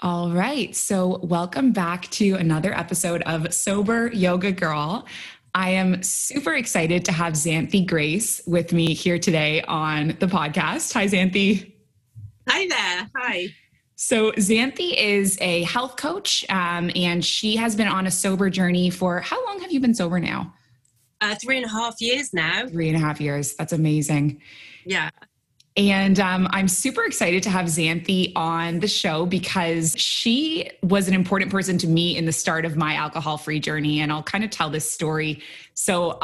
All right. So, welcome back to another episode of Sober Yoga Girl. I am super excited to have Xanthe Grace with me here today on the podcast. Hi, Xanthe. Hi there. Hi. So, Xanthe is a health coach, and she has been on a sober journey for how long have you been sober now? 3.5 years now. 3.5 years. That's amazing. Yeah. And I'm super excited to have Xanthe on the show because she was an important person to me in the start of my alcohol-free journey. And I'll kind of tell this story. So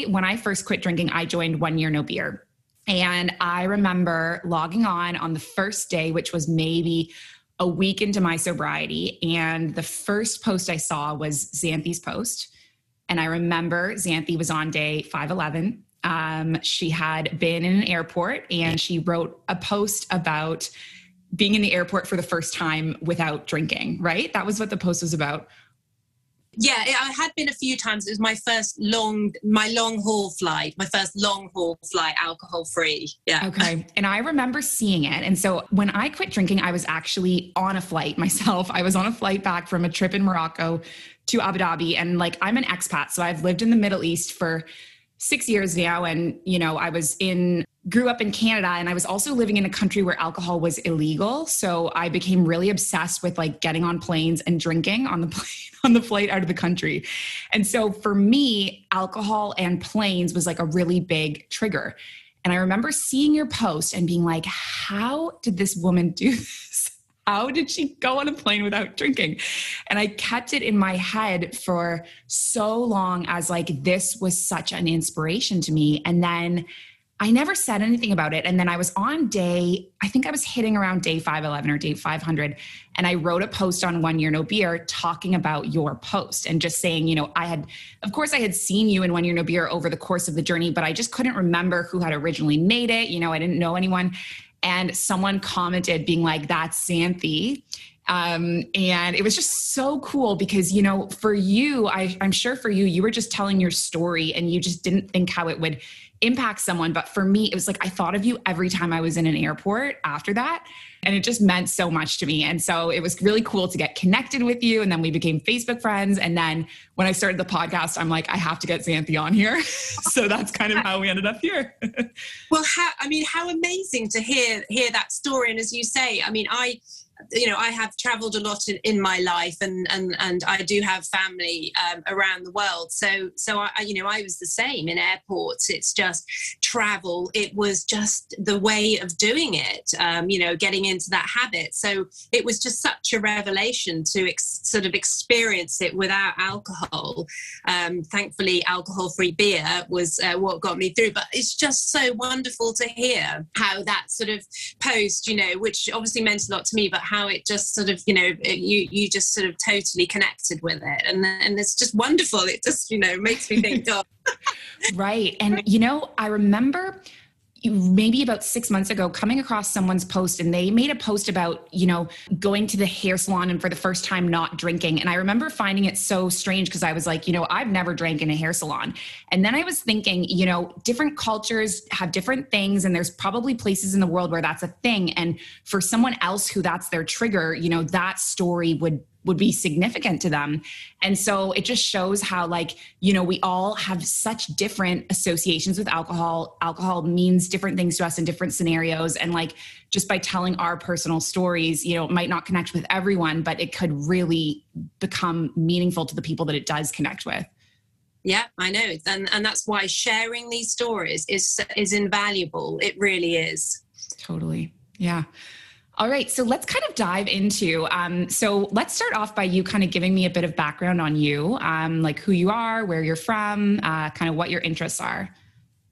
when I first quit drinking, I joined 1 Year No Beer. And I remember logging on the first day, which was maybe a week into my sobriety. And the first post I saw was Xanthe's post. And I remember Xanthe was on day 511. She had been in an airport and she wrote a post about being in the airport for the first time without drinking, right? That was what the post was about. Yeah, I had been a few times. It was my first long haul flight, alcohol free. Yeah. Okay. And I remember seeing it. And so when I quit drinking, I was actually on a flight myself. I was on a flight back from a trip in Morocco to Abu Dhabi. And I'm an expat. So I've lived in the Middle East for 6 years now. And, I grew up in Canada, and I was also living in a country where alcohol was illegal. So I became really obsessed with getting on planes and drinking on the plane, on the flight out of the country. And so for me, alcohol and planes was a really big trigger. And I remember seeing your post and being like, how did this woman do this? How did she go on a plane without drinking? And I kept it in my head for so long as this was such an inspiration to me. And then I never said anything about it. And then I was on I think I was hitting around day 511 or day 500. And I wrote a post on 1 Year No Beer talking about your post and just saying, I had seen you in 1 Year No Beer over the course of the journey, but I just couldn't remember who had originally made it. I didn't know anyone. And someone commented being like, that's Xanthe. And it was just so cool because, for you, I'm sure for you, you were just telling your story and you just didn't think how it would impact someone. But for me, it was I thought of you every time I was in an airport after that. And it just meant so much to me. And so it was really cool to get connected with you. And then we became Facebook friends. And then when I started the podcast, I'm like, I have to get Xanthe on here. So that's kind of how we ended up here. Well, how amazing to hear that story. And as you say, I have traveled a lot in my life and I do have family around the world. So I was the same in airports. It's just travel. It was just the way of doing it, getting into that habit. So it was just such a revelation to sort of experience it without alcohol. Thankfully, alcohol-free beer was what got me through. But it's just so wonderful to hear how that sort of post, which obviously meant a lot to me, but how it just sort of, you just sort of totally connected with it. And it's just wonderful. It just, makes me think, oh. Right. And, I remember maybe about 6 months ago coming across someone's post, and they made a post about, going to the hair salon and for the first time not drinking. And I remember finding it so strange because I was like, I've never drank in a hair salon. And then I was thinking, different cultures have different things, and there's probably places in the world where that's a thing. And for someone else who that's their trigger, that story would be significant to them. And so it just shows how we all have such different associations with alcohol. Alcohol means different things to us in different scenarios. And just by telling our personal stories, it might not connect with everyone, but it could really become meaningful to the people that it does connect with. Yeah, I know. And that's why sharing these stories is invaluable. It really is. Totally. Yeah. All right. So let's kind of dive into, so let's start off by you kind of giving me a bit of background on you, who you are, where you're from, kind of what your interests are.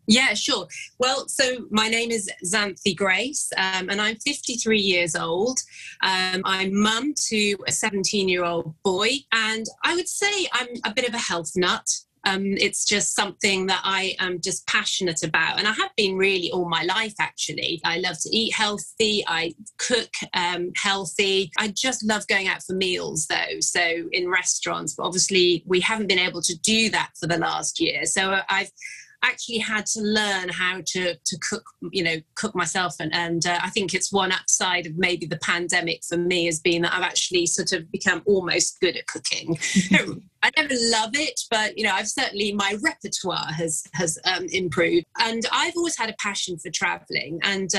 Yeah, sure. Well, so my name is Xanthe Grace, and I'm 53 years old. I'm mum to a 17-year-old boy, and I would say I'm a bit of a health nut. It's just something that I am just passionate about. And I have been really all my life, actually. I love to eat healthy. I cook healthy. I just love going out for meals, though. So in restaurants, but obviously we haven't been able to do that for the last year. So actually had to learn how to cook myself. And I think it's one upside of maybe the pandemic for me has been that I've actually sort of become almost good at cooking. I never love it, but I've certainly, my repertoire has improved. And I've always had a passion for traveling. And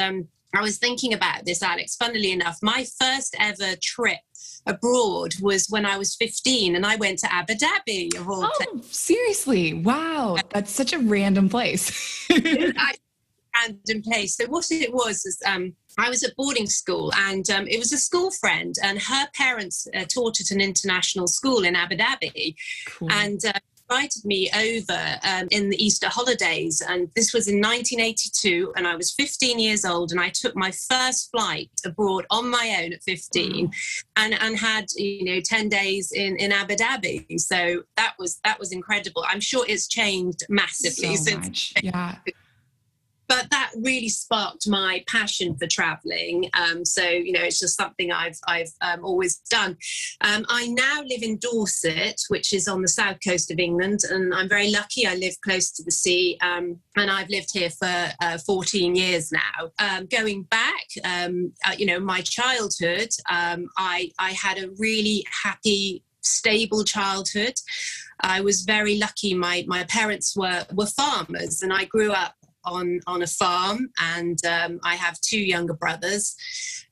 I was thinking about this, Alex, funnily enough, my first ever trip abroad was when I was 15, and I went to Abu Dhabi of all places. Seriously? Wow. That's such a random place. Random place. So what it was is I was at boarding school, and it was a school friend, and her parents taught at an international school in Abu Dhabi. Cool. And invited me over in the Easter holidays, and this was in 1982, and I was 15 years old, and I took my first flight abroad on my own at 15. and had 10 days in Abu Dhabi. So that was incredible. I'm sure it's changed massively since. Yeah. But that really sparked my passion for traveling. So, it's just something I've always done. I now live in Dorset, which is on the south coast of England, and I'm very lucky. I live close to the sea, and I've lived here for 14 years now. Going back, my childhood, I had a really happy, stable childhood. I was very lucky. My parents were farmers, and I grew up on a farm, and I have two younger brothers,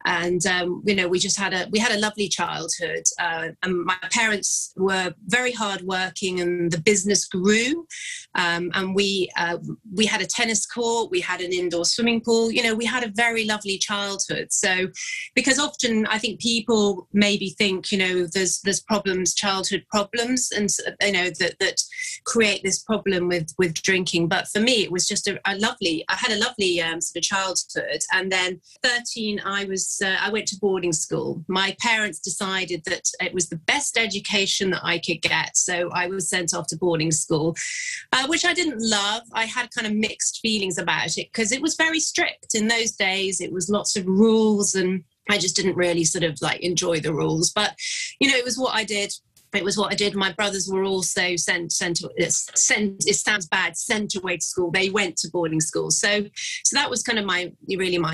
and we just had a lovely childhood, and my parents were very hardworking, and the business grew, and we had a tennis court, we had an indoor swimming pool. We had a very lovely childhood. So because often I think people maybe think there's problems, childhood problems, and that create this problem with drinking, but for me it was just I had a lovely sort of childhood. And then 13, I went to boarding school. My parents decided that it was the best education that I could get, so I was sent off to boarding school, which I didn't love. I had kind of mixed feelings about it because it was very strict in those days. It was lots of rules, and I just didn't really sort of enjoy the rules, but it was what I did. It was what I did. My brothers were also sent it sounds bad, sent away to school. They went to boarding school. So that was kind of my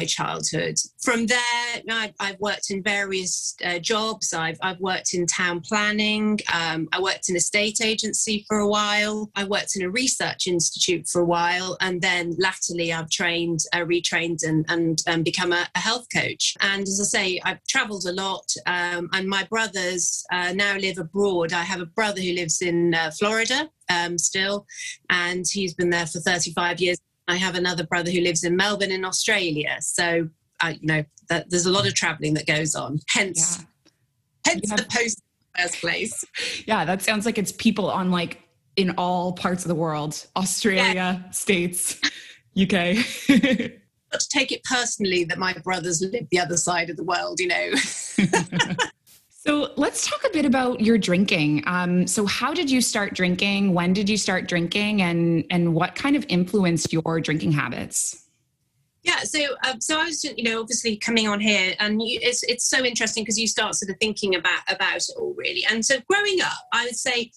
childhood. From there, I've worked in various jobs. I've worked in town planning. I worked in a state agency for a while. I worked in a research institute for a while. And then latterly I've retrained and become a health coach. And as I say, I've traveled a lot. And my brothers now live abroad. I have a brother who lives in Florida still, and he's been there for 35 years. I have another brother who lives in Melbourne in Australia. So that there's a lot of traveling that goes on. Hence the post in the first place. Yeah, that sounds like it's people on in all parts of the world: Australia, States, UK. Not to take it personally that my brothers live the other side of the world, So let's talk a bit about your drinking. So how did you start drinking? When did you start drinking? And what kind of influenced your drinking habits? Yeah, so I was, obviously coming on here, and it's so interesting because you start sort of thinking about it all, really. And so growing up, I would say,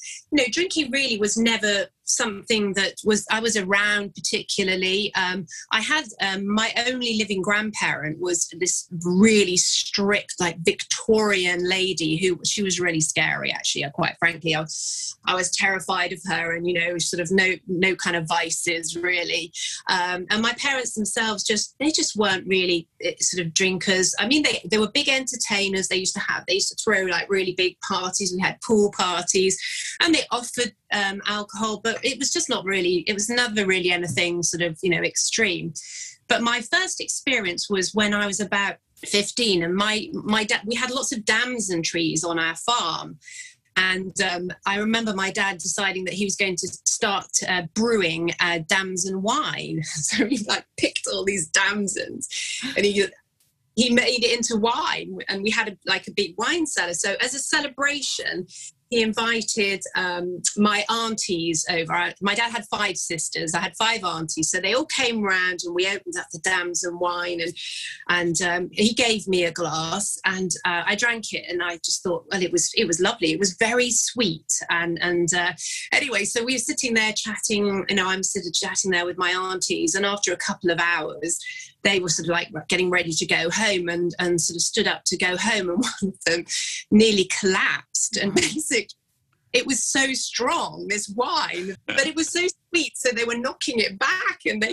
drinking really was never something that I was around particularly. I had my only living grandparent was this really strict, Victorian lady she was really scary, actually. Quite frankly, I was terrified of her, and sort of no kind of vices really. And my parents themselves they just weren't really sort of drinkers. I mean, they were big entertainers. They used to throw really big parties. We had pool parties, and they offered alcohol, but it was just it was never really anything sort of, extreme. But my first experience was when I was about 15, and my dad, we had lots of damson trees on our farm. And I remember my dad deciding that he was going to start brewing damson wine. So he picked all these damsons, and he made it into wine, and we had a big wine cellar. So as a celebration, he invited my aunties over. My dad had 5 sisters. I had 5 aunties, so they all came round and we opened up the damson wine, and he gave me a glass, and I drank it, and I just thought, well, it was lovely. It was very sweet, and anyway, so we were sitting there chatting. I'm sort of chatting there with my aunties, and after a couple of hours, they were sort of like getting ready to go home, and sort of stood up to go home, and one of them nearly collapsed. And basically, it was so strong, this wine, but it was so sweet, so they were knocking it back, and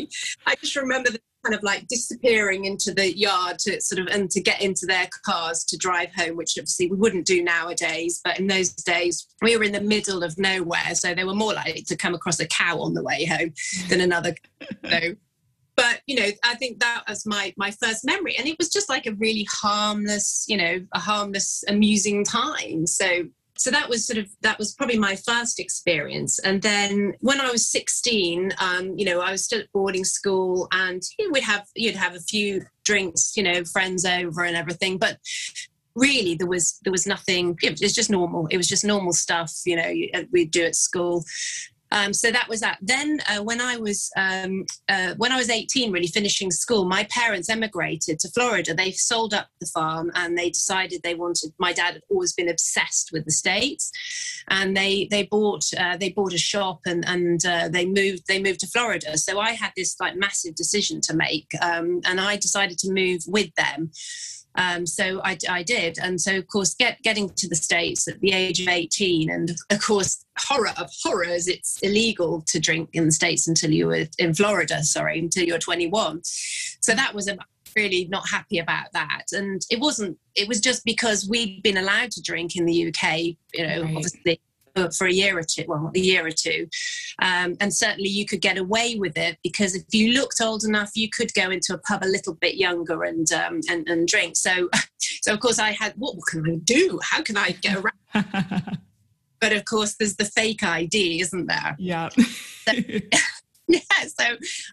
I just remember them kind of like disappearing into the yard to get into their cars to drive home, which obviously we wouldn't do nowadays, but in those days we were in the middle of nowhere, so they were more likely to come across a cow on the way home than another cow. But, I think that was my first memory. And it was just like a really harmless, amusing time. So that was probably my first experience. And then when I was 16, I was still at boarding school, and you'd have a few drinks, friends over and everything. But really there was nothing. It was just normal. It was just normal stuff, we'd do at school. So that was that. Then when I was 18, really finishing school, my parents emigrated to Florida. They sold up the farm, and they decided my dad had always been obsessed with the States, and they bought a shop, and they moved to Florida. So I had this like massive decision to make, and I decided to move with them. So I did. And so, of course, getting to the States at the age of 18, and of course, horror of horrors, it's illegal to drink in the States until you were in Florida, until you're 21. So that was really not happy about that. And it was just because we'd been allowed to drink in the UK, right. Obviously, for a year or two. And certainly you could get away with it, because if you looked old enough, you could go into a pub a little bit younger and drink. So of course I had, what can I do? How can I get around? But of course there's the fake ID, isn't there? Yeah. So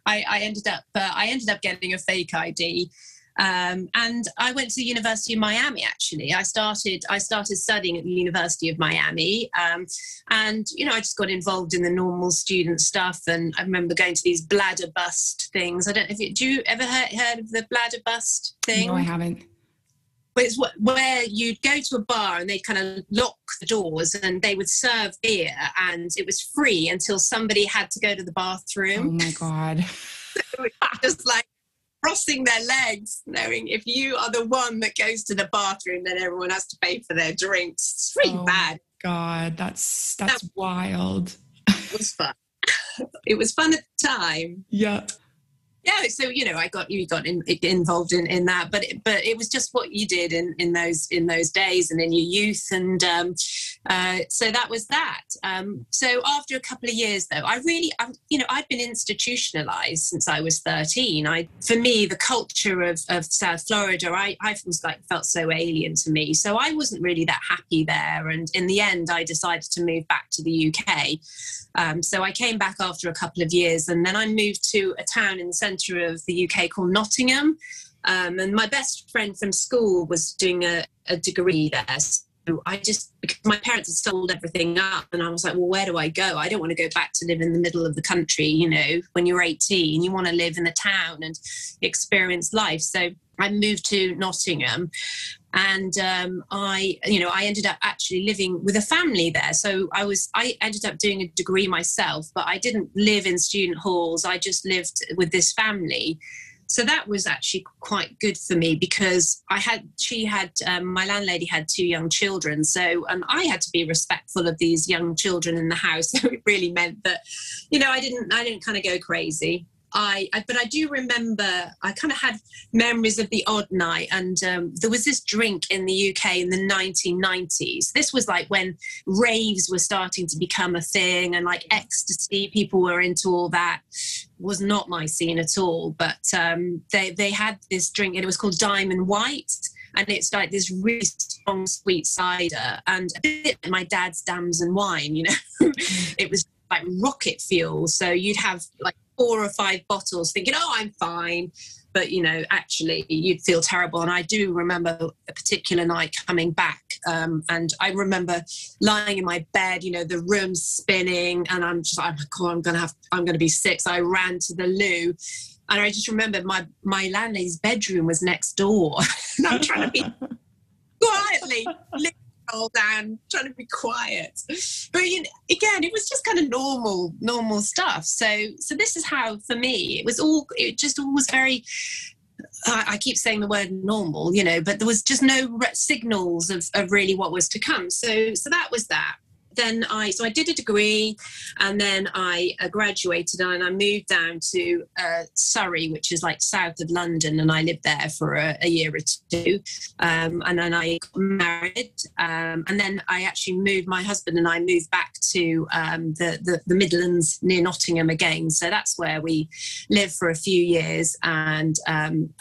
I ended up getting a fake ID. And I went to the University of Miami, actually. I started studying at the University of Miami. And, I just got involved in the normal student stuff. And I remember going to these bladder bust things. I don't know do you ever heard of the bladder bust thing? No, I haven't. But it's where you'd go to a bar and they'd kind of lock the doors and they would serve beer, and it was free until somebody had to go to the bathroom. Oh my God. So it was just like crossing their legs, knowing if you are the one that goes to the bathroom, then everyone has to pay for their drinks. It's really bad. God, that's wild. It was fun. It was fun at the time. Yeah. Yeah, so I got involved in that, but it was just what you did in those days and in your youth, and so that was that. So after a couple of years, though, I'd been institutionalized since I was 13. For me, the culture of South Florida, I was felt so alien to me, so I wasn't really that happy there. And in the end, I decided to move back to the UK. So I came back after a couple of years, and then I moved to a town in the centre of the UK called Nottingham. And my best friend from school was doing a degree there. So because my parents had sold everything up, and I was like, well, where do I go? I don't want to go back to live in the middle of the country. When you're 18, you want to live in a town and experience life. So I moved to Nottingham, and I ended up actually living with a family there. So I ended up doing a degree myself, but I didn't live in student halls. I just lived with this family. So that was actually quite good for me, because my landlady had 2 young children. So I had to be respectful of these young children in the house. So it really meant that, I didn't kind of go crazy. But I do remember I kind of had memories of the odd night, and there was this drink in the UK in the 1990s. This was like when raves were starting to become a thing, and like ecstasy, people were into all that. Was not my scene at all, but they had this drink, and it was called Diamond White, and it's like this really strong sweet cider, and a bit like my dad's damson wine. It was like rocket fuel, so you'd have like 4 or 5 bottles thinking, oh, I'm fine. But, actually you'd feel terrible. And I do remember a particular night coming back And I remember lying in my bed, you know, the room's spinning, and I'm just like, oh my God, I'm going to be sick. So I ran to the loo. And I just remember my landlady's bedroom was next door. And I'm trying to be quietly all down, trying to be quiet. But you know, again, it was just kind of normal stuff. So this is how, for me, it just all was very, I keep saying the word normal, you know, but there was just no signals of really what was to come. So that was that. Then I did a degree, and then I graduated, and I moved down to Surrey, which is like south of London, and I lived there for a year or two. And then I got married, and then I actually moved. My husband and I moved back to the Midlands near Nottingham again. So that's where we lived for a few years, and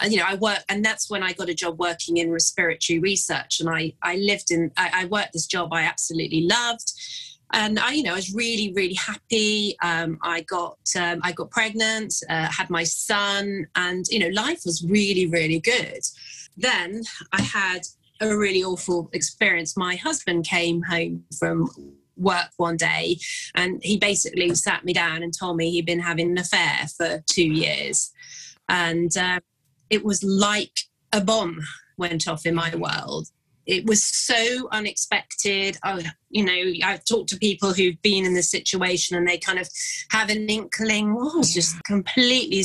you know, I worked, and that's when I got a job working in respiratory research, and I worked this job I absolutely loved. And I was really, really happy. I got pregnant, had my son, and life was really, really good. Then I had a really awful experience. My husband came home from work one day, and he basically sat me down and told me he'd been having an affair for 2 years, and it was like a bomb went off in my world. It was so unexpected. I've talked to people who've been in this situation, and they kind of have an inkling. I was just completely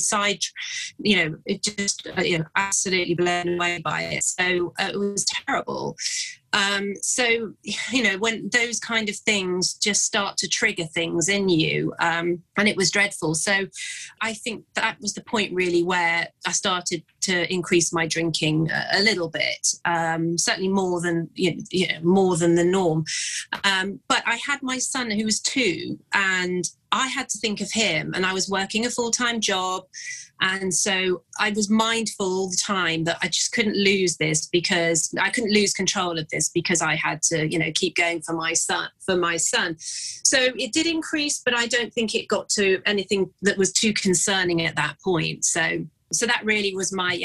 absolutely blown away by it. So it was terrible. When those kind of things just start to trigger things in you, and it was dreadful. So I think that was the point really where I started to increase my drinking a little bit, certainly more than the norm. But I had my son who was 2, and I had to think of him, and I was working a full-time job. And so I was mindful all the time that I just couldn't lose this, because I couldn't lose control of this, because I had to, keep going for my son. So it did increase, but I don't think it got to anything that was too concerning at that point. So that really was my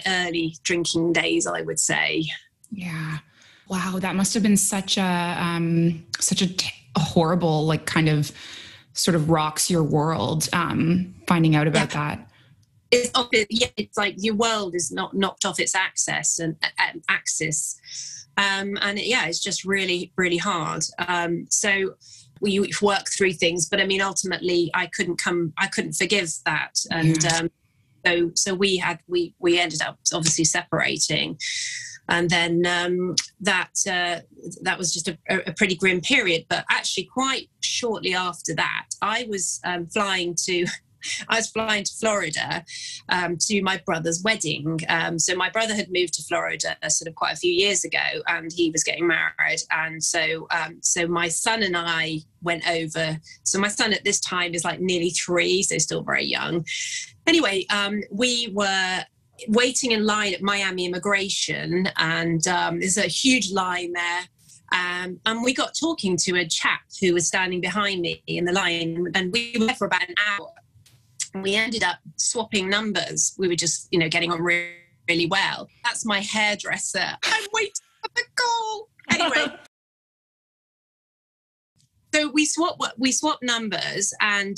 early drinking days, I would say. Yeah. Wow. That must have been such a horrible, kind of sort of rocks your world, finding out about that. It's like your world is not knocked off its axis. It's just really, really hard. So we work through things, but I mean, ultimately I couldn't forgive that. And, so we ended up obviously separating. And then that was just a pretty grim period. But actually, quite shortly after that, I was flying to Florida to my brother's wedding. So my brother had moved to Florida sort of quite a few years ago, and he was getting married. And so my son and I went over. So my son at this time is like nearly 3, so still very young. Anyway, we were waiting in line at Miami Immigration, and there's a huge line there. And we got talking to a chap who was standing behind me in the line, and we were there for about an hour. And we ended up swapping numbers. We were just, getting on really, really well. That's my hairdresser. I'm waiting for the call. Anyway. So we swapped numbers, and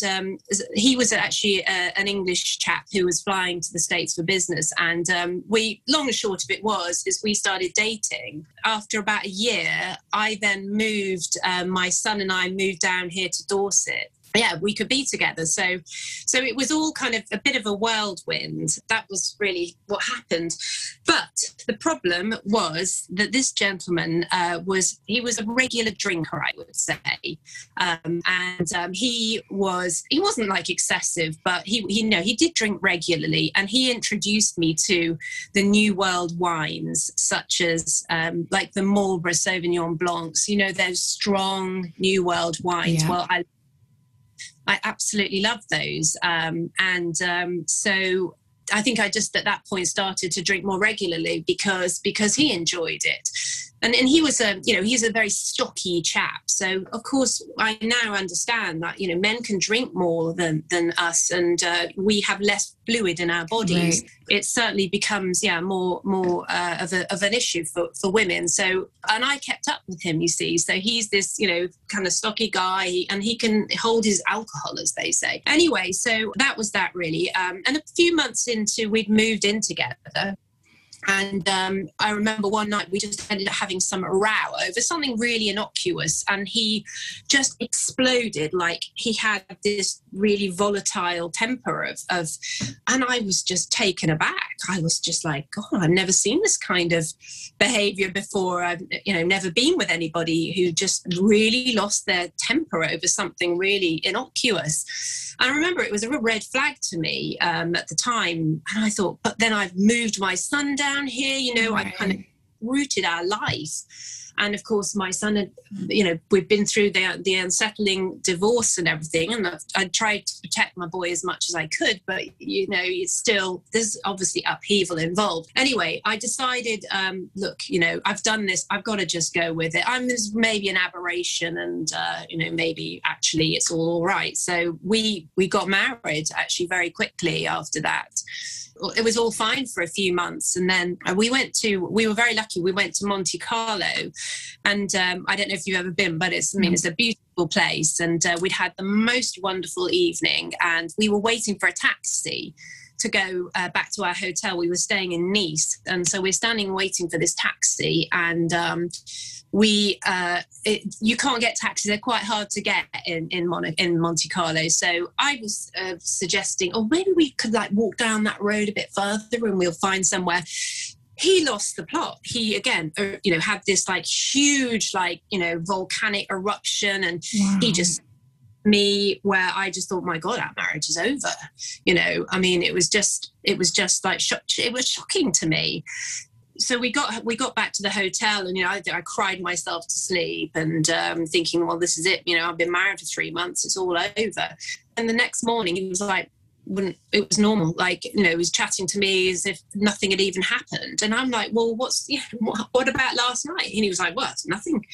he was actually an English chap who was flying to the States for business. And long and short of it is we started dating. After about a year, I then moved, my son and I moved down here to Dorset. Yeah, we could be together. So it was all kind of a bit of a whirlwind. That was really what happened. But the problem was that this gentleman was a regular drinker, I would say. He wasn't like excessive, but he did drink regularly, and he introduced me to the New World wines, such as like the Marlborough Sauvignon Blancs, those strong New World wines. Yeah. Well, I absolutely love those. So I think I just at that point started to drink more regularly because he enjoyed it. And he was he's a very stocky chap. So of course I now understand that, men can drink more than us, and we have less fluid in our bodies. Right. It certainly becomes, more of an issue for women. So, and I kept up with him, you see. So he's this, kind of stocky guy, and he can hold his alcohol, as they say. Anyway, so that was that really. And a few months into, we'd moved in together. And I remember one night we just ended up having some row over something really innocuous, and he just exploded. Like, he had this really volatile temper of and I was just taken aback. I was just like, God, I've never seen this kind of behavior before. I've never been with anybody who just really lost their temper over something really innocuous. And I remember it was a real red flag to me at the time. And I thought, but then I've moved my son down here, right. I've kind of rooted our life. And of course, my son had, we've been through the unsettling divorce and everything. And I tried to protect my boy as much as I could, but, it's still, there's obviously upheaval involved. Anyway, I decided, look, I've done this. I've got to just go with it. There's maybe an aberration, and, maybe actually it's all right. So we got married actually very quickly after that. It was all fine for a few months, and then we were very lucky. We went to Monte Carlo, and I don't know if you've ever been, but it's a beautiful place, and we'd had the most wonderful evening, and we were waiting for a taxi to go back to our hotel. We were staying in Nice, and so we're standing waiting for this taxi, and you can't get taxis. They're quite hard to get in Monte Carlo. So I was suggesting, maybe we could walk down that road a bit further and we'll find somewhere. He lost the plot. He again, had this huge, volcanic eruption, and wow. He just where I just thought, my God, our marriage is over. It was just it was shocking to me. So we got back to the hotel, and I cried myself to sleep, and thinking, well, this is it. I've been married for 3 months; it's all over. And the next morning, he was like, it was normal. He was chatting to me as if nothing had even happened. And I'm like, well, what about last night? And he was like, what? Nothing.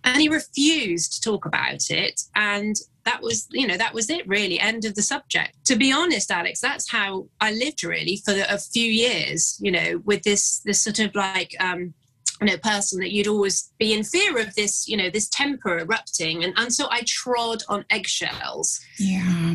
And he refused to talk about it. And that was it really. End of the subject. To be honest, Alex, that's how I lived really for a few years, with this sort of person that you'd always be in fear of this, this temper erupting. And so I trod on eggshells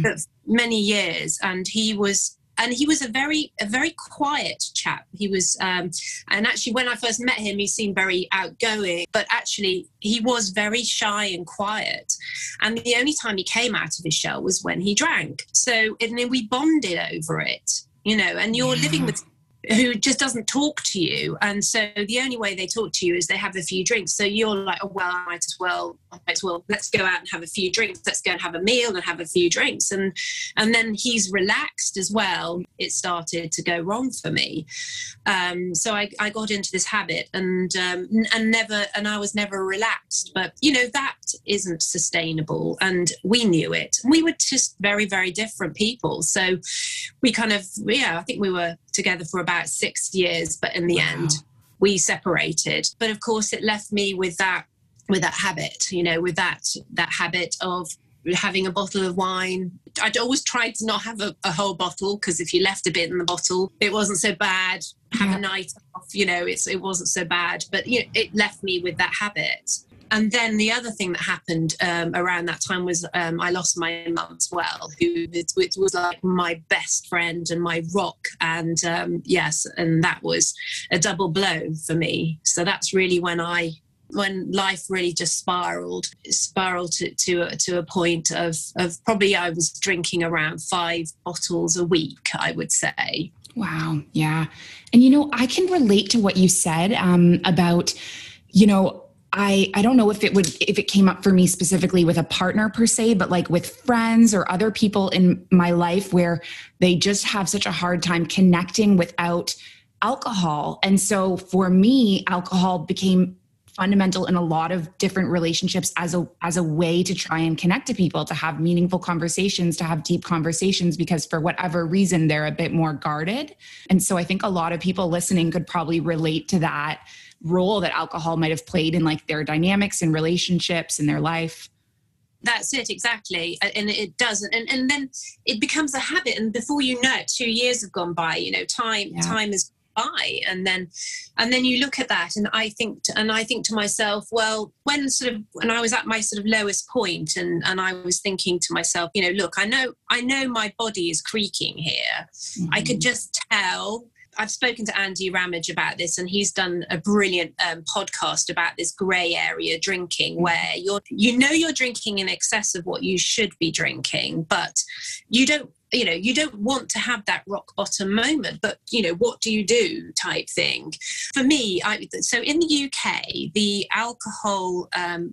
for many years. And he was a very quiet chap. He was, and actually when I first met him, he seemed very outgoing, but actually he was very shy and quiet. And the only time he came out of his shell was when he drank. So, and then we bonded over it, and you're living with who just doesn't talk to you. And so the only way they talk to you is they have a few drinks. So you're like, oh, well, I might as well, let's go out and have a few drinks. Let's go and have a meal and have a few drinks. And then he's relaxed as well. It started to go wrong for me. So I got into this habit and I was never relaxed. But, that isn't sustainable. And we knew it. We were just very, very different people. So we kind of, I think we were together for about 6 years, but in the end we separated. But of course it left me with that habit, with that habit of having a bottle of wine. I'd always tried to not have a whole bottle, because if you left a bit in the bottle, it wasn't so bad. Have a night off, it wasn't so bad, but it left me with that habit. And then the other thing that happened around that time was I lost my mum as well, who was like my best friend and my rock. And and that was a double blow for me. So that's really when life really just spiraled to a point of probably I was drinking around 5 bottles a week, I would say. Wow. Yeah. And, I can relate to what you said about, I don't know if it came up for me specifically with a partner per se, but with friends or other people in my life where they just have such a hard time connecting without alcohol. And so for me, alcohol became fundamental in a lot of different relationships as a way to try and connect to people, to have meaningful conversations, to have deep conversations, because for whatever reason, they're a bit more guarded. And so I think a lot of people listening could probably relate to that. role that alcohol might have played in like their dynamics and relationships and their life. That's it, exactly. And it does. And then it becomes a habit. And before you know it, 2 years have gone by, time has gone by. And then you look at that and I think to myself, well, when I was at my sort of lowest point and I was thinking to myself, look, I know my body is creaking here. Mm-hmm. I could just tell. I've spoken to Andy Ramage about this, and he's done a brilliant podcast about this grey area drinking, where you're drinking in excess of what you should be drinking, but you don't want to have that rock bottom moment, but what do you do type thing. For me, so in the UK, the alcohol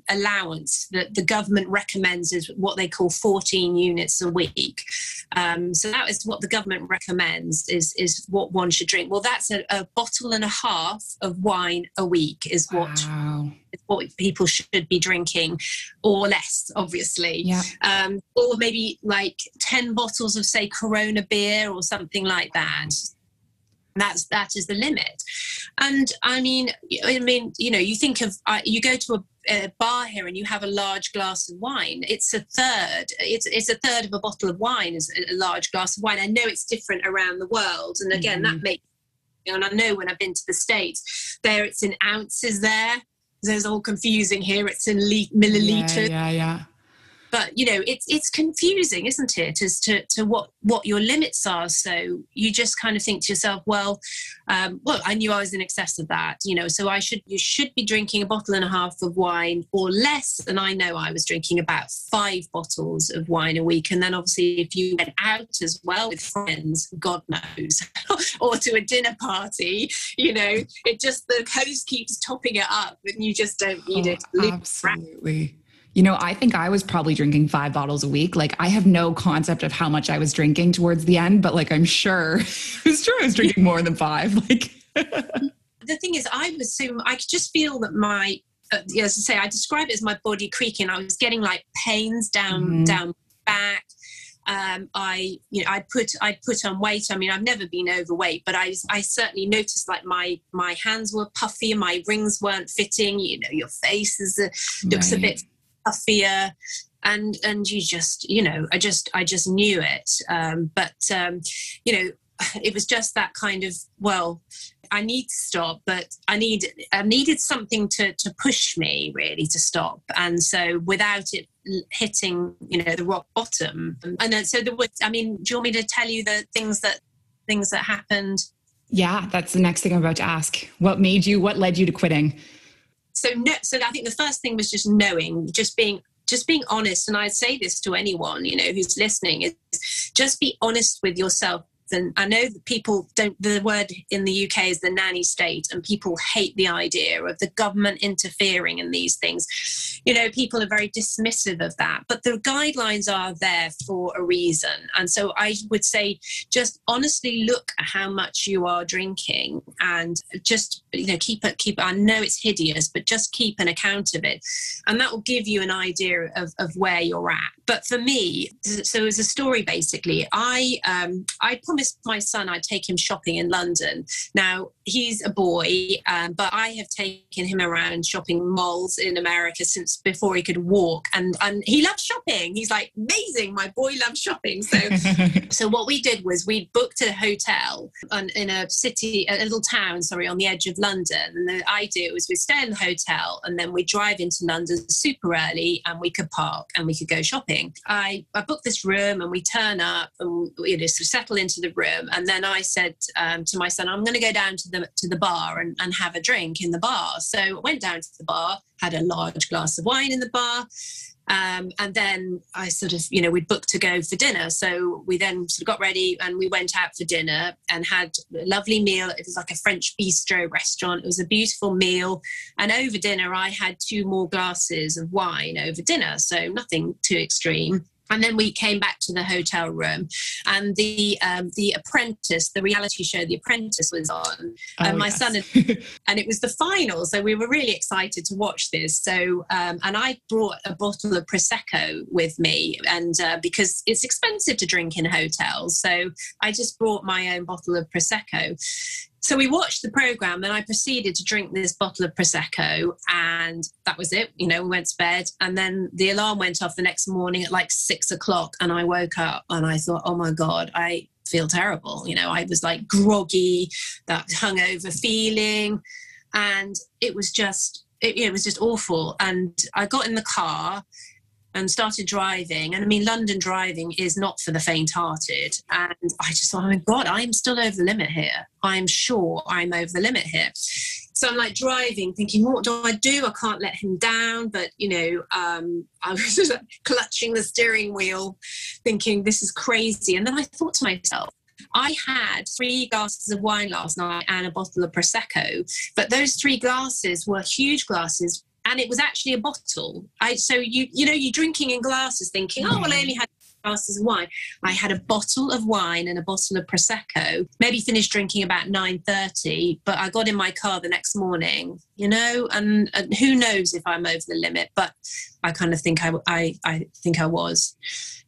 allowance that the government recommends is what they call 14 units a week. So that is what the government recommends is what one should drink. Well, that's a bottle and a half of wine a week is what people should be drinking, or less, obviously. Yeah. Or maybe like 10 bottles of, say, Corona beer or something like that. That is the limit. And I mean, you think of, you go to a bar here and you have a large glass of wine. It's a third. It's a third of a bottle of wine is a large glass of wine. I know it's different around the world, and again, that makes. And I know when I've been to the States, it's in ounces there. It's all confusing here. It's in milliliters. Yeah. But, it's confusing, isn't it, as to what your limits are. So you just kind of think to yourself, well, I knew I was in excess of that, so you should be drinking a bottle and a half of wine or less. And I know I was drinking about 5 bottles of wine a week. And then obviously if you went out as well with friends, God knows, or to a dinner party, it just, the host keeps topping it up and you just don't need it. Absolutely. I think I was probably drinking 5 bottles a week. Like, I have no concept of how much I was drinking towards the end, but like, I'm sure I was drinking more than 5. Like, the thing is, I could just feel that my, as I say, I describe it as my body creaking. I was getting like pains down back. I put on weight. I mean, I've never been overweight, but I certainly noticed like my hands were puffy, my rings weren't fitting. Your face looks a bit puffier, and you just, I just knew it. But it was just that kind of, well, I need to stop, but I needed something to push me really to stop. And so without it hitting, the rock bottom. And then, so do you want me to tell you the things that happened? Yeah, that's the next thing I'm about to ask. What led you to quitting? So I think the first thing was just knowing, just being honest. And I'd say this to anyone, who's listening, is just be honest with yourself. And I know that people the word in the UK is the nanny state, and people hate the idea of the government interfering in these things. People are very dismissive of that, but the guidelines are there for a reason. And so I would say, just honestly look at how much you are drinking and just, keep it. I know it's hideous, but just keep an account of it. And that will give you an idea of where you're at. But for me, so as a story, basically, I promised my son I'd take him shopping in London. Now, he's a boy, but I have taken him around shopping malls in America since before he could walk. And he loves shopping. He's like, amazing, my boy loves shopping. So what we did was we booked a hotel in a little town, on the edge of London. And the idea was we'd stay in the hotel and then we'd drive into London super early and we could park and we could go shopping. I booked this room and we turn up and sort of settle into the room. And then I said to my son, I'm going to go down to the bar and have a drink in the bar. So I went down to the bar, had a large glass of wine in the bar. And then I sort of, we'd booked to go for dinner. So we then sort of got ready and we went out for dinner and had a lovely meal. It was like a French bistro restaurant. It was a beautiful meal. And over dinner, I had 2 more glasses of wine over dinner. So nothing too extreme. And then we came back to the hotel room and the Apprentice, the reality show The Apprentice was on. And my son and it was the final. So we were really excited to watch this. So, and I brought a bottle of Prosecco with me and because it's expensive to drink in hotels. So I just brought my own bottle of Prosecco. So we watched the programme and I proceeded to drink this bottle of Prosecco, and that was it. You know, we went to bed, and then the alarm went off the next morning at like 6 o'clock, and I woke up and I thought, oh my God, I feel terrible. You know, I was like groggy, that hungover feeling, and it was just awful. And I got in the car and started driving. And I mean, London driving is not for the faint-hearted. And I just thought, oh my God, I'm still over the limit here. I'm sure I'm over the limit here. So I'm like driving, thinking, what do I do? I can't let him down. But, you know, I was just clutching the steering wheel, thinking, this is crazy. And then I thought to myself, I had 3 glasses of wine last night and a bottle of Prosecco, but those 3 glasses were huge glasses. And it was actually a bottle. So you're drinking in glasses thinking, oh, well, I only had glasses of wine. I had a bottle of wine and a bottle of Prosecco, maybe finished drinking about 9:30, but I got in my car the next morning, you know, and who knows if I'm over the limit, but I kind of think I think I was.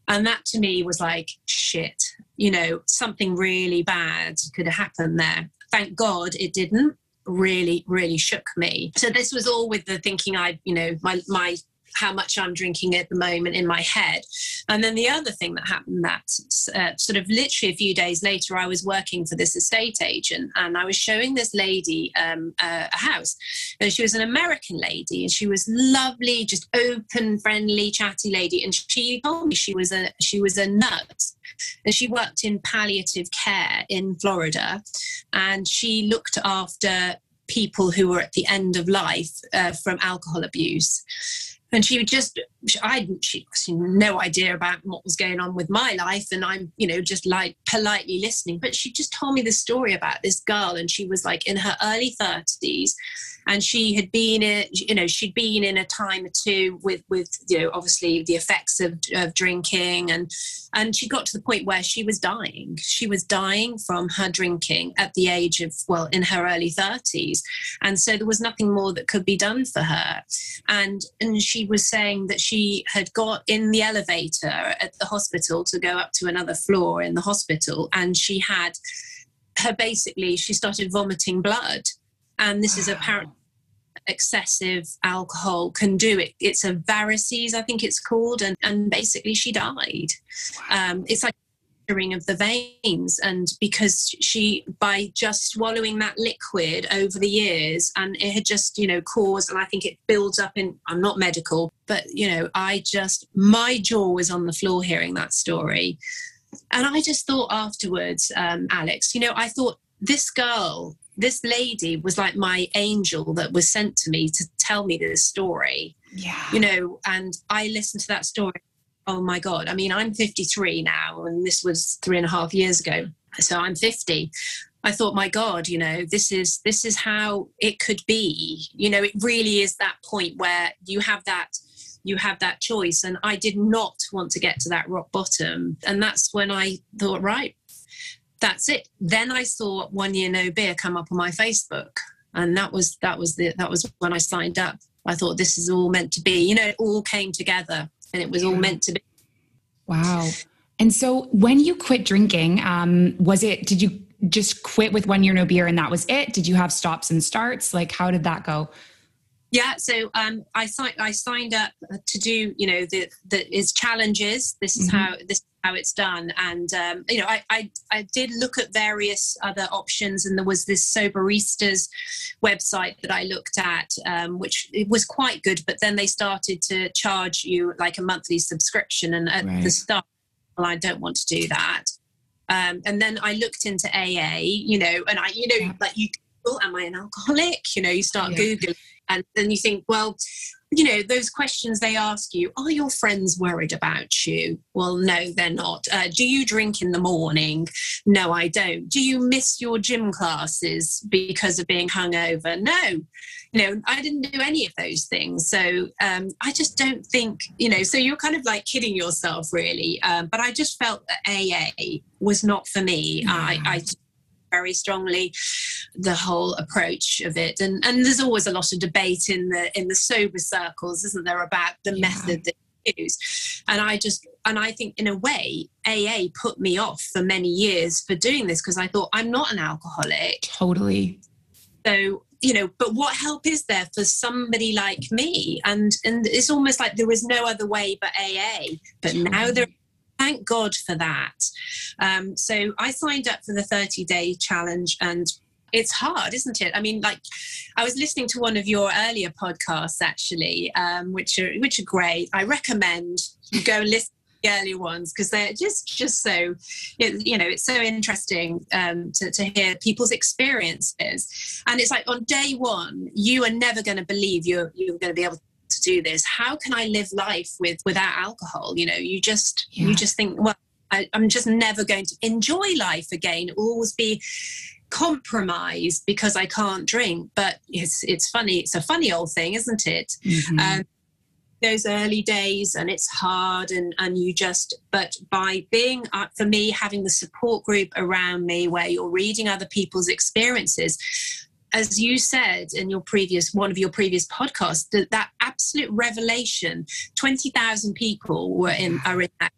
And that to me was like, shit, you know, something really bad could have happened there. Thank God it didn't. Really, really shook me. So this was all with the thinking my how much I'm drinking at the moment in my head. And then the other thing that happened that sort of literally a few days later, I was working for this estate agent and I was showing this lady a house. And she was an American lady and she was lovely, just open, friendly, chatty lady. And she told me she was a nurse. And she worked in palliative care in Florida, and she looked after people who were at the end of life from alcohol abuse. And she had no idea about what was going on with my life. And I'm, you know, just like politely listening. But she just told me this story about this girl. And she was like in her early 30s. And she had been, she'd been in a time or two with, you know, obviously the effects of drinking. And she got to the point where she was dying. She was dying from her drinking at the age of, well, in her early 30s. And so there was nothing more that could be done for her. And she was saying that she had got in the elevator at the hospital to go up to another floor in the hospital. And she started vomiting blood. And this is apparently excessive alcohol can do it. It's a varices, I think it's called. And basically she died. It's like of the veins, and because by just swallowing that liquid over the years, and it had just, you know, caused, and I think it builds up in, I'm not medical, but, you know, my jaw was on the floor hearing that story. And I just thought afterwards, Alex, you know, I thought this lady was like my angel that was sent to me to tell me this story. Yeah. You know, and I listened to that story. Oh my God. I mean, I'm 53 now, and this was 3.5 years ago. So I'm 50. I thought, my God, you know, this is how it could be. You know, it really is that point where you have that choice. And I did not want to get to that rock bottom. And that's when I thought, right, that's it. Then I saw 1 Year No Beer come up on my Facebook. And that was when I signed up. I thought this is all meant to be, you know, it all came together. And it was all meant to be. Wow. And so when you quit drinking, did you just quit with 1 Year No Beer and that was it? Did you have stops and starts? Like, how did that go? Yeah. So I signed up to do, you know, is challenges. This is how it's done. And, you know, I did look at various other options, and there was this Soberistas website that I looked at, which it was quite good, but then they started to charge you like a monthly subscription. And at the start, well, I don't want to do that. And then I looked into AA, you know, and like you Google, am I an alcoholic? You know, you start Googling, and then you think, well, you know, those questions they ask you, are your friends worried about you? Well, no, they're not. Do you drink in the morning? No, I don't. Do you miss your gym classes because of being hungover? No, you know, I didn't do any of those things. So I just don't think, you know, so you're kind of like kidding yourself really. But I just felt that AA was not for me. I very strongly the whole approach of it, and there's always a lot of debate in the sober circles, isn't there, about the method that use. And I think in a way, AA put me off for many years for doing this, because I thought, I'm not an alcoholic. Totally. So, but what help is there for somebody like me? And it's almost like there was no other way but AA. But now thank God for that. So I signed up for the 30-day challenge, and it's hard, isn't it? I mean, like, I was listening to one of your earlier podcasts, actually, which are great. I recommend you go and listen to the earlier ones, because they're just so, it's so interesting to hear people's experiences. And it's like, on day one, you are never going to believe you're going to be able to do this. How can I live life without alcohol? You just think, well, I'm just never going to enjoy life again. It will always be compromised because I can't drink. But it's funny. It's a funny old thing, isn't it? Mm-hmm. Those early days, and it's hard, but by being, for me, having the support group around me where you're reading other people's experiences, as you said in one of your previous podcasts, that absolute revelation, 20,000 people are in that.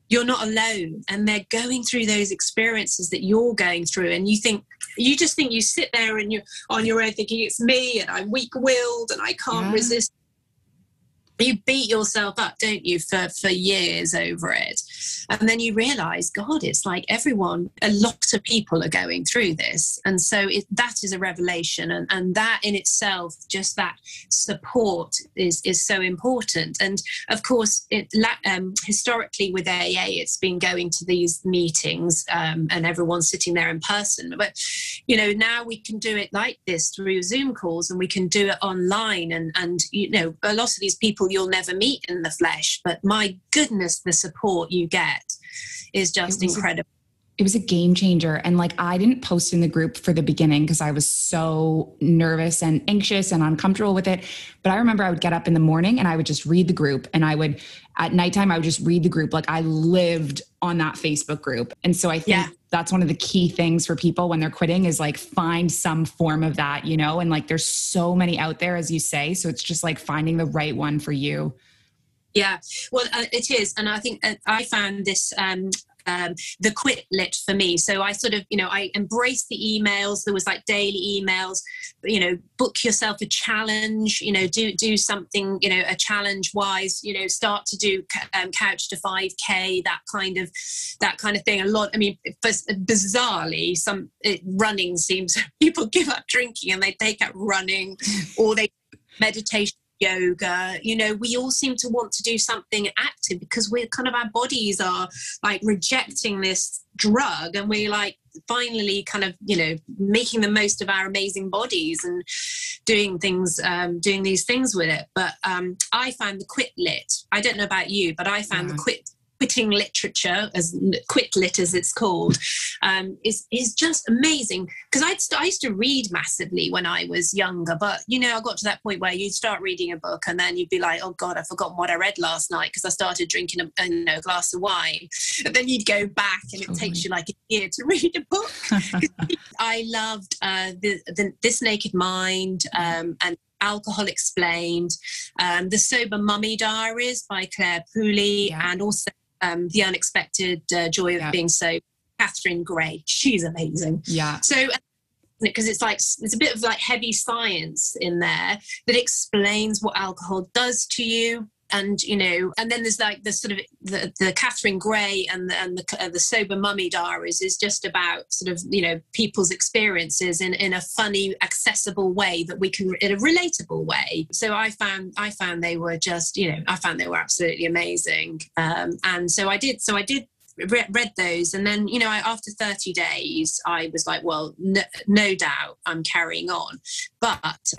You're not alone, and they're going through those experiences that you're going through, and you sit there and you're on your own thinking, it's me and I'm weak-willed and I can't resist. You beat yourself up, don't you, for years over it. And then you realise, God, it's like a lot of people are going through this. And so that is a revelation. And that in itself, just that support is so important. And of course, historically with AA, it's been going to these meetings and everyone's sitting there in person. But, now we can do it like this through Zoom calls, and we can do it online. And a lot of these people you'll never meet in the flesh, but my goodness, the support you get is just incredible. It was a game changer. And like, I didn't post in the group for the beginning because I was so nervous and anxious and uncomfortable with it. But I remember I would get up in the morning and I would just read the group, and at nighttime, I would just read the group. Like, I lived on that Facebook group. And so I think that's one of the key things for people when they're quitting is like, find some form of that, and like, there's so many out there, as you say. So it's just like finding the right one for you. Yeah, well, it is. And I think I found this, the quit lit for me. So I sort of, I embraced the emails. There was like daily emails, book yourself a challenge, do something, a challenge wise, start to do couch to 5K, that kind of thing. A lot. I mean, bizarrely, running seems, people give up drinking and they take up running, or they meditation, yoga. We all seem to want to do something active because our bodies are like rejecting this drug, and we're like finally kind of making the most of our amazing bodies and doing these things with it. But I found the quit lit. I don't know about you, but I found the quitting literature, as quit lit as it's called, is just amazing. Because I used to read massively when I was younger, but I got to that point where you'd start reading a book and then you'd be like, oh God, I've forgotten what I read last night because I started drinking a glass of wine. And then you'd go back and it takes you like a year to read a book. I loved This Naked Mind and Alcohol Explained, The Sober Mummy Diaries by Claire Pooley, and also The Unexpected Joy of Being Sober, Catherine Gray. She's amazing. Yeah. So, because it's a bit of like heavy science in there that explains what alcohol does to you. And and then there's like the sort of the Catherine Gray and the Sober Mummy Diaries is just about sort of people's experiences in a funny, accessible way that we can, in a relatable way. So I found they were just I found they were absolutely amazing. And so I did read those, and then after 30 days I was like, well, no doubt I'm carrying on. But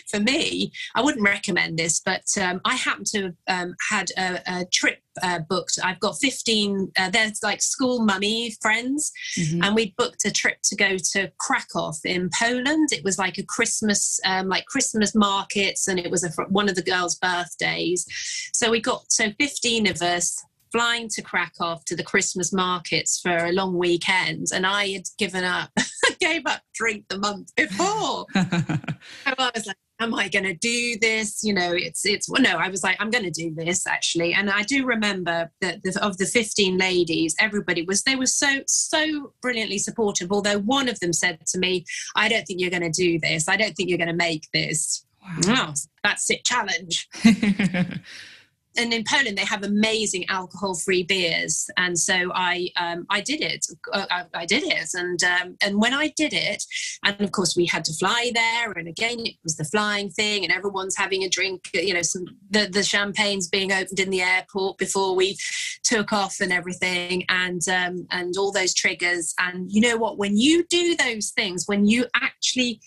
for me, I wouldn't recommend this, but I happen to have had a trip booked. I've got 15 there's like school mummy friends, and we booked a trip to go to Krakow in Poland. It was like a Christmas markets, and it was one of the girls' birthdays. So 15 of us flying to Krakow to the Christmas markets for a long weekend, and I had given up. I gave up drink the month before. So I was like, am I going to do this? You know, well, no, I was like, I'm going to do this actually. And I do remember that of the 15 ladies, they were so brilliantly supportive. Although one of them said to me, I don't think you're going to do this. I don't think you're going to make this. Wow. Oh, that's it, challenge. And in Poland, they have amazing alcohol-free beers, and so I did it. I did it, and when I did it, and of course we had to fly there, and again it was the flying thing, and everyone's having a drink. You know, the champagne's being opened in the airport before we took off, and everything, and all those triggers. And you know what? When you do those things, when you actually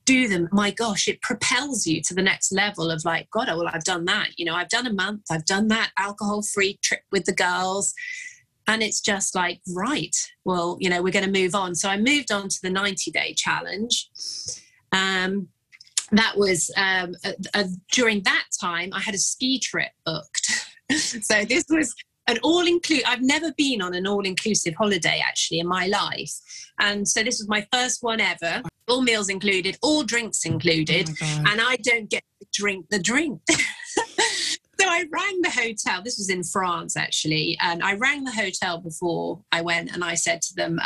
do them, my gosh, it propels you to the next level of like, God, oh, well, I've done that. You know, I've done a month, I've done that alcohol-free trip with the girls. And it's just like, right, well, you know, we're going to move on. So I moved on to the 90-day challenge. That was during that time, I had a ski trip booked. So this was an all-inclusive. I've never been on an all-inclusive holiday actually in my life. And so this was my first one ever. All meals included, all drinks included, and I don't get to drink the drink. So I rang the hotel. This was in France, actually. And I rang the hotel before I went, and I said to them,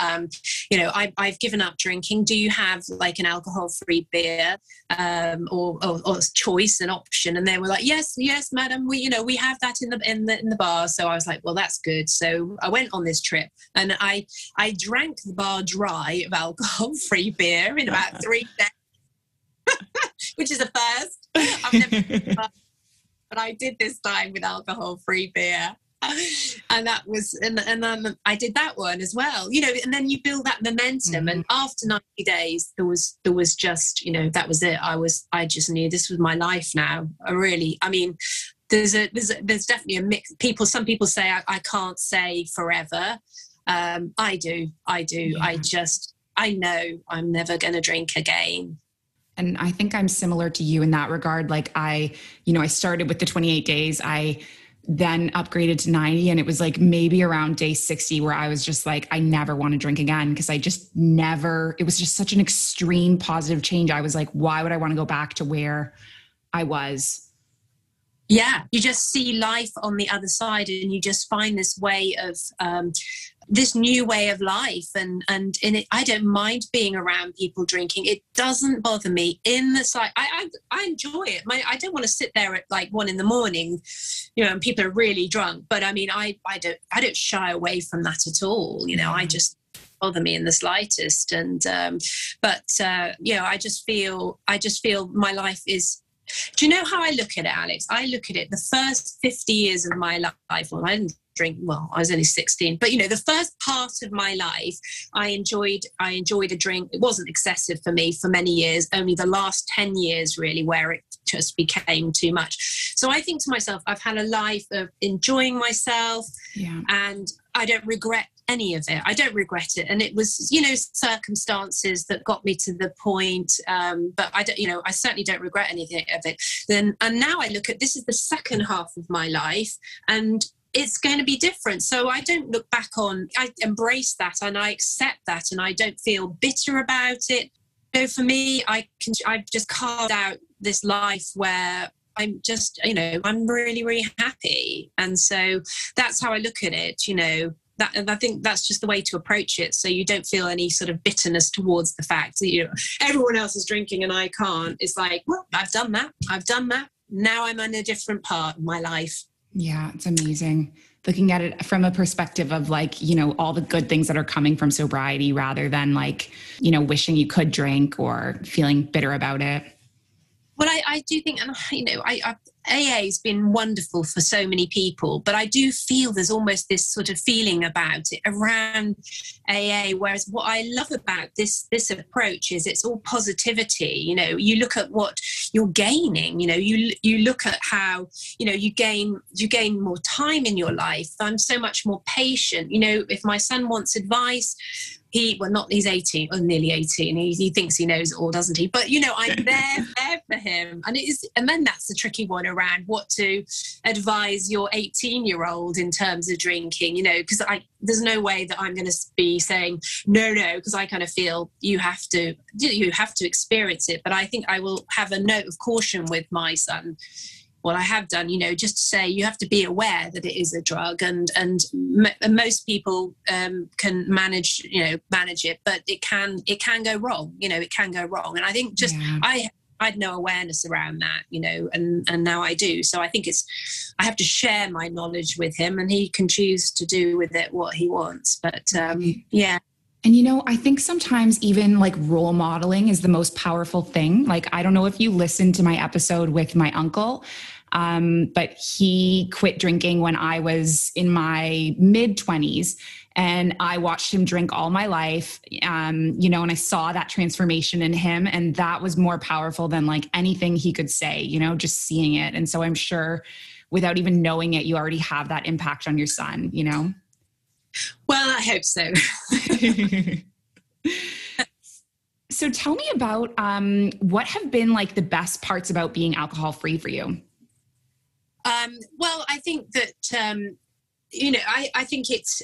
you know, I've given up drinking. Do you have like an alcohol-free beer or choice, an option? And they were like, yes, madam. We have that in the bar. So I was like, well, that's good. So I went on this trip, and I drank the bar dry of alcohol-free beer in about 3 days, which is a first. I've never. But I did this time with alcohol-free beer, and that was, and then I did that one as well. You know, and then you build that momentum. And after 90 days, there was just, you know, that was it. I just knew this was my life now. I mean, there's definitely a mix. Some people say I can't say forever. I do. Yeah. I know I'm never going to drink again. And I think I'm similar to you in that regard. Like I started with the 28 days. I then upgraded to 90. And it was like maybe around day 60 where I was just like, I never want to drink again. Cause it was just such an extreme positive change. I was like, why would I want to go back to where I was? Yeah. You just see life on the other side, and you just find this way of, this new way of life, and in it, I don't mind being around people drinking. It doesn't bother me in the side. I enjoy it. I don't want to sit there at like 1 a.m, you know, and people are really drunk. But I mean, I don't shy away from that at all. You know, I just bother me in the slightest. And you know, I just feel my life is. Do you know how I look at it, Alex? I look at it the first 50 years of my life. Well, I didn't drink. Well, I was only 16, but you know, the first part of my life, I enjoyed a drink. It wasn't excessive for me for many years. Only the last 10 years, really, where it just became too much. So I think to myself, I've had a life of enjoying myself, and I don't regret any of it. I don't regret it. And it was, you know, circumstances that got me to the point. But I don't, you know, I certainly don't regret anything of it. And now I look at, this is the second half of my life, and it's going to be different. So I don't look back on, I embrace that and I accept that, and I don't feel bitter about it. So for me, I've just carved out this life where I'm just, you know, I'm really, really happy. And so that's how I look at it, you know. And I think that's just the way to approach it. So you don't feel any sort of bitterness towards the fact that, you know, everyone else is drinking and I can't. It's like, well, I've done that. Now I'm on a different part of my life. Yeah, it's amazing. Looking at it from a perspective of like, you know, all the good things that are coming from sobriety rather than like, you know, wishing you could drink or feeling bitter about it. Well, I do think, and you know, AA has been wonderful for so many people, but I do feel there's almost this sort of feeling about it around AA. Whereas what I love about this approach is it's all positivity. You know, you look at what you're gaining. You know, you look at how, you know, you gain more time in your life. I'm so much more patient. You know, if my son wants advice, he's 18 or nearly 18. He thinks he knows it all, doesn't he? But, I'm there for him. And then that's the tricky one around what to advise your 18-year-old in terms of drinking, because there's no way that I'm going to be saying, no, because I kind of feel you have to experience it. But I think I will have a note of caution with my son. Well, I have done, just to say you have to be aware that it is a drug, and most people can manage it, but it can go wrong. It can go wrong, and I think I had no awareness around that, and now I do. So I think I have to share my knowledge with him, and he can choose to do with it what he wants. But yeah. And, I think sometimes even like role modeling is the most powerful thing. Like, I don't know if you listened to my episode with my uncle, but he quit drinking when I was in my mid-20s, and I watched him drink all my life, and I saw that transformation in him, and that was more powerful than like anything he could say, just seeing it. And so I'm sure without even knowing it, you already have that impact on your son, Well, I hope so. So tell me about what have been like the best parts about being alcohol free for you? Well, I think that, I think it's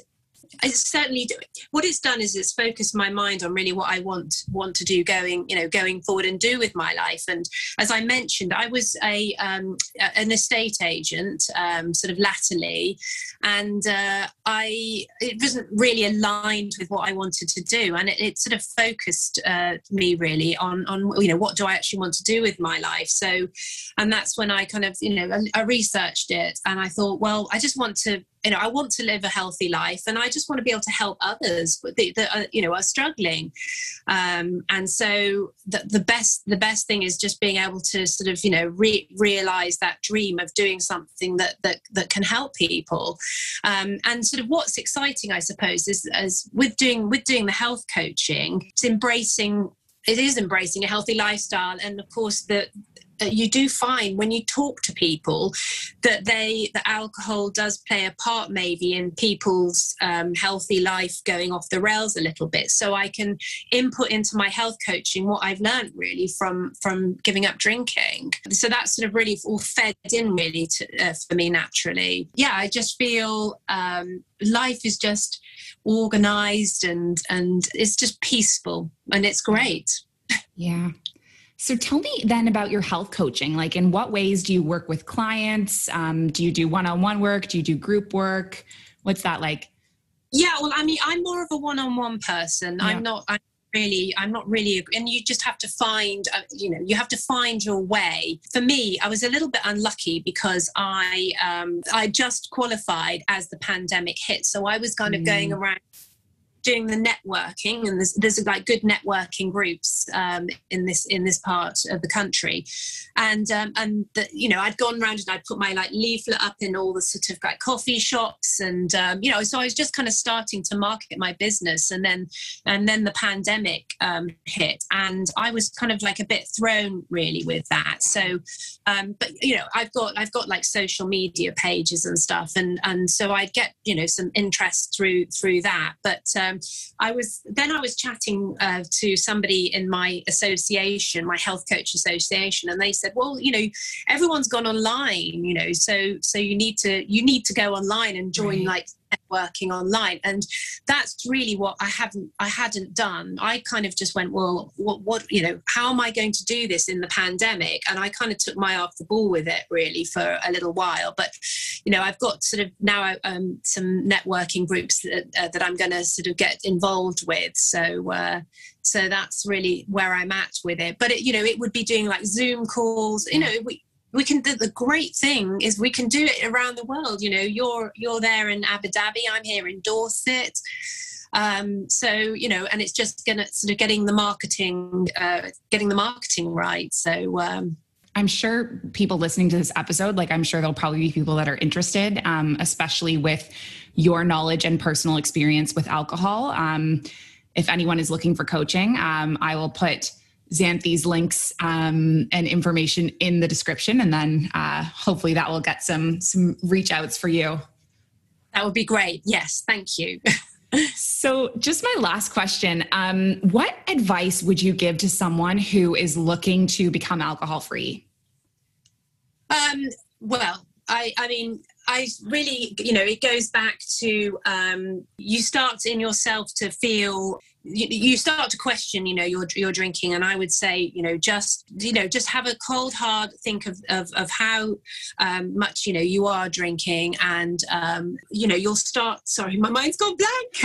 certainly what it's done is it's focused my mind on really what I want to do going forward and do with my life. And as I mentioned, I was an estate agent sort of latterly, and it wasn't really aligned with what I wanted to do, and it sort of focused me really on what do I actually want to do with my life. So, and that's when I kind of I researched it, and I thought, well, I just want to I want to live a healthy life, and I just want to be able to help others that are struggling. And so the best thing is just being able to sort of realize that dream of doing something that can help people. And sort of what's exciting, I suppose, is with doing the health coaching, it's embracing a healthy lifestyle, and of course you do find when you talk to people that the alcohol does play a part maybe in people's healthy life going off the rails a little bit. So I can input into my health coaching what I've learned really from giving up drinking. So that's sort of really all fed in really for me naturally. Yeah, I just feel life is just organized and it's just peaceful, and it's great. Yeah. So tell me then about your health coaching. Like, in what ways do you work with clients? Do you do one-on-one work? Do you do group work? What's that like? Yeah, well, I mean, I'm more of a one-on-one person. Yeah. I'm not really, and you just have to find, you have to find your way. For me, I was a little bit unlucky because I just qualified as the pandemic hit. So I was kind of going around doing the networking, and there's like good networking groups in this part of the country, and I'd gone around and I'd put my like leaflet up in all the sort of like coffee shops, and so I was just kind of starting to market my business, and then the pandemic hit, and I was kind of like a bit thrown really with that. So but I've got like social media pages and stuff, and so I'd get some interest through that, but I was chatting to somebody in my association, my health coach association, and they said, well, everyone's gone online, so you need to go online and join like networking online. And that's really what I hadn't done. I kind of just went, well, what how am I going to do this in the pandemic? And I kind of took my eye off the ball with it really for a little while. But I've got sort of now some networking groups that I'm going to sort of get involved with. So that's really where I'm at with it. But it would be doing like Zoom calls. We can do, the great thing is we can do it around the world. You're there in Abu Dhabi, I'm here in Dorset. So and it's just gonna sort of getting the marketing right. So I'm sure people listening to this episode, like I'm sure there'll probably be people that are interested, especially with your knowledge and personal experience with alcohol. If anyone is looking for coaching, I will put Xanthe's links and information in the description, and then hopefully that will get some reach outs for you. That would be great. Yes, thank you. So just my last question. What advice would you give to someone who is looking to become alcohol free? Well, I mean, I really, it goes back to you start in yourself to feel, you start to question, your drinking. And I would say, just have a cold, hard think of how much, you are drinking. And, you'll start, sorry, my mind's gone blank.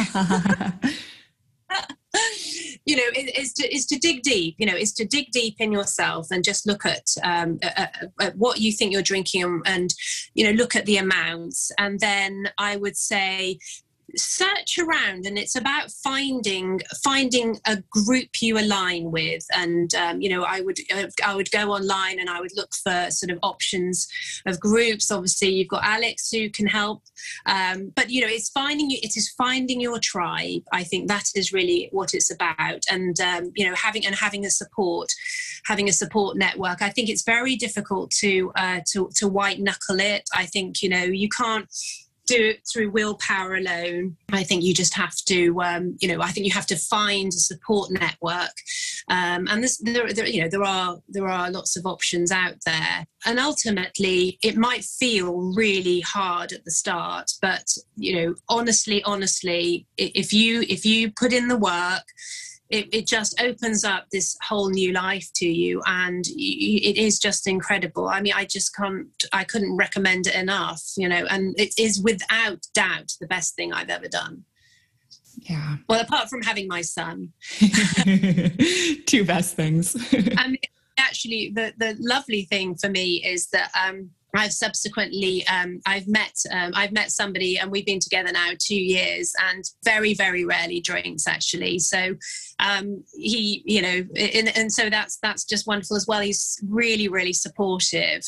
Is to dig deep, is to dig deep in yourself and just look at what you think you're drinking and look at the amounts. And then I would say, search around, and it's about finding a group you align with. And I would go online and I would look for sort of options of groups. Obviously you've got Alex who can help, but it is finding your tribe. I think that is really what it's about. And having a support network. I think it's very difficult to white knuckle it. I think you can't do it through willpower alone. I think you just have to, I think you have to find a support network. And there are lots of options out there. And ultimately, it might feel really hard at the start, but honestly, if you put in the work, it just opens up this whole new life to you, and it is just incredible. I mean, I couldn't recommend it enough, and it is without doubt the best thing I've ever done. Yeah. Well, apart from having my son. Two best things. And actually, the lovely thing for me is that I've subsequently I've met somebody, and we've been together now 2 years, and very, very rarely drinks actually. So and so that's just wonderful as well. He's really, really supportive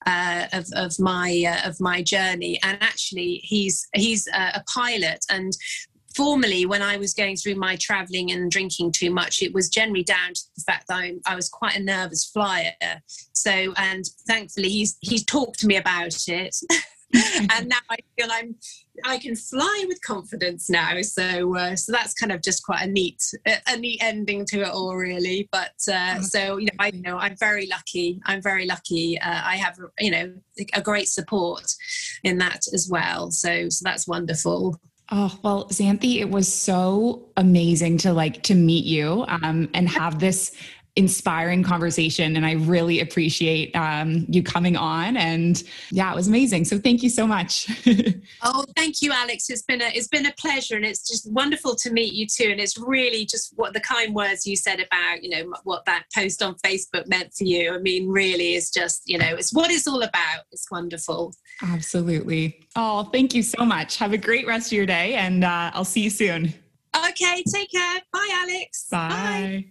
of my journey, and actually he's a pilot. And formerly, when I was going through my traveling and drinking too much, it was generally down to the fact that I was quite a nervous flyer. So, and thankfully he's talked to me about it. And now I feel I can fly with confidence now. So that's kind of just quite a neat ending to it all, really. But I'm very lucky. I have a great support in that as well. So that's wonderful. Oh, well, Xanthe, it was so amazing to meet you and have this inspiring conversation. And I really appreciate you coming on. And yeah, it was amazing. So thank you so much. Oh, thank you, Alex. It's been a pleasure, and it's just wonderful to meet you too. And it's really just what the kind words you said about, what that post on Facebook meant for you. I mean, really, it's just, it's what it's all about. It's wonderful. Absolutely. Oh, thank you so much. Have a great rest of your day, and I'll see you soon. Okay, take care. Bye, Alex. Bye. Bye.